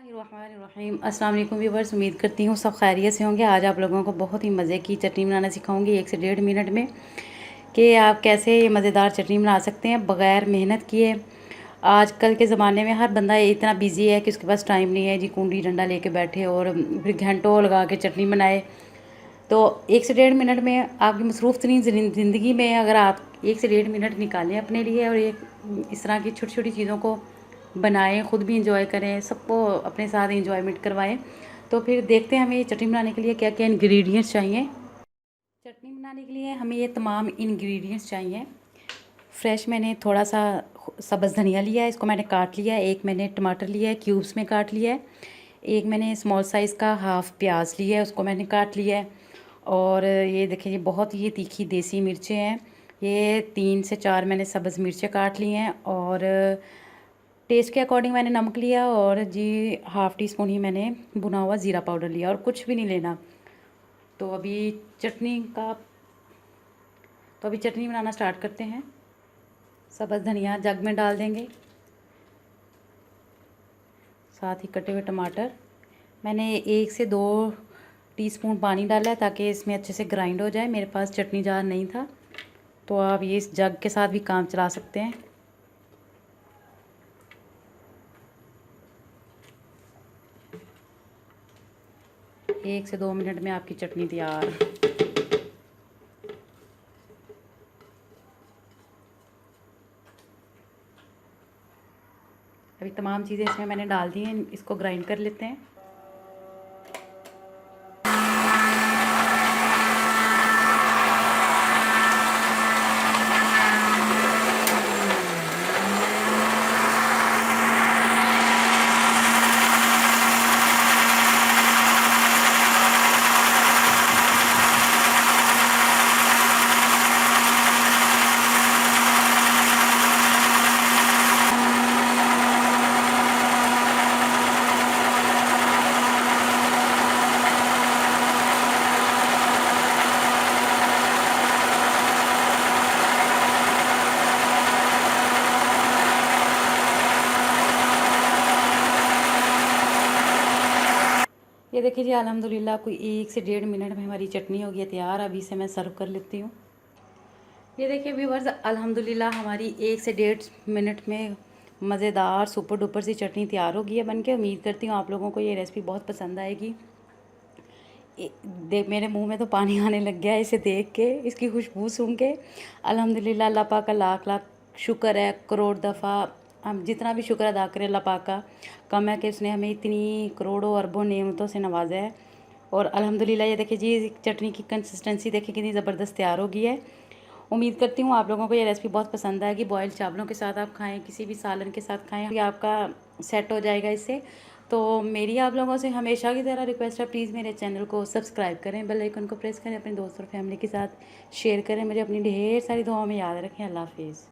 बिस्मिल्लाहिर्रहमानिर्रहीम। अस्सलाम वालेकुम व्यूअर्स, उम्मीद करती हूँ सब खैरियत से होंगे। आज आप लोगों को बहुत ही मज़े की चटनी बनाना सिखाऊंगी 1 से 1.5 मिनट में कि आप कैसे ये मज़ेदार चटनी बना सकते हैं बग़ैर मेहनत किए। आजकल के ज़माने में हर बंदा इतना बिज़ी है कि उसके पास टाइम नहीं है जी कुंडी डंडा लेके बैठे और फिर घंटों लगा के चटनी बनाए। तो 1 से 1.5 मिनट में आपकी मसरूफ़ तरीन ज़िंदगी में अगर आप 1 से 1.5 मिनट निकालें अपने लिए और एक इस तरह की छोटी छोटी चीज़ों को बनाएं, ख़ुद भी इंजॉय करें, सबको अपने साथ इंजॉयमेंट करवाएं, तो फिर देखते हैं हमें ये चटनी बनाने के लिए क्या क्या इंग्रेडिएंट्स चाहिए। चटनी बनाने के लिए हमें ये तमाम इंग्रेडिएंट्स चाहिए। फ्रेश मैंने थोड़ा सा सब्ज़ धनिया लिया है, इसको मैंने काट लिया है। एक मैंने टमाटर लिया है, क्यूब्स में काट लिया है। एक मैंने स्मॉल साइज़ का हाफ़ प्याज लिया है, उसको मैंने काट लिया है। और ये देखिए ये बहुत ही तीखी देसी मिर्चें हैं। ये 3 से 4 मैंने सब्ज़ मिर्चें काट ली हैं और टेस्ट के अकॉर्डिंग मैंने नमक लिया और जी हाफ़ टी स्पून ही मैंने भुना हुआ ज़ीरा पाउडर लिया और कुछ भी नहीं लेना। तो अभी चटनी बनाना स्टार्ट करते हैं। सब्ज़ धनिया जग में डाल देंगे, साथ ही कटे हुए टमाटर। मैंने 1 से 2 टीस्पून पानी डाला है ताकि इसमें अच्छे से ग्राइंड हो जाए। मेरे पास चटनी जार नहीं था तो आप ये इस जग के साथ भी काम चला सकते हैं। एक से 2 मिनट में आपकी चटनी तैयार। अभी तमाम चीज़ें इसमें मैंने डाल दी हैं, इसको ग्राइंड कर लेते हैं। ये देखिए जी अल्हम्दुलिल्लाह कोई 1 से 1.5 मिनट में हमारी चटनी हो गई है तैयार। अभी इसे मैं सर्व कर लेती हूँ। ये देखिए व्यूअर्स अल्हम्दुलिल्लाह हमारी 1 से 1.5 मिनट में मज़ेदार सुपर डुपर सी चटनी तैयार हो गई है बनके। उम्मीद करती हूँ आप लोगों को ये रेसिपी बहुत पसंद आएगी। देख मेरे मुंह में तो पानी आने लग गया है इसे देख के, इसकी खुशबू सूंघ के। अल्हम्दुलिल्लाह अल्लाह पाक का लाख लाख शुक्र है, करोड़ दफ़ा हम जितना भी शुक्र अदा करें अल्लाह पाक का कम है कि उसने हमें इतनी करोड़ों अरबों नेमतों से नवाजा है। और अल्हम्दुलिल्लाह ये देखिए जी चटनी की कंसिस्टेंसी देखिए कितनी ज़बरदस्त तैयार हो गई है। उम्मीद करती हूँ आप लोगों को ये रेसिपी बहुत पसंद आएगी। बॉइल्ड चावलों के साथ आप खाएं, किसी भी सालन के साथ खाएं, ये आपका सेट हो जाएगा इससे। तो मेरी आप लोगों से हमेशा की तरह रिक्वेस्ट है, प्लीज़ मेरे चैनल को सब्सक्राइब करें, बेल आइकन को प्रेस करें, अपने दोस्तों और फैमिली के साथ शेयर करें, मुझे अपनी ढेर सारी दुआओं में याद रखें। अल्लाह हाफिज़।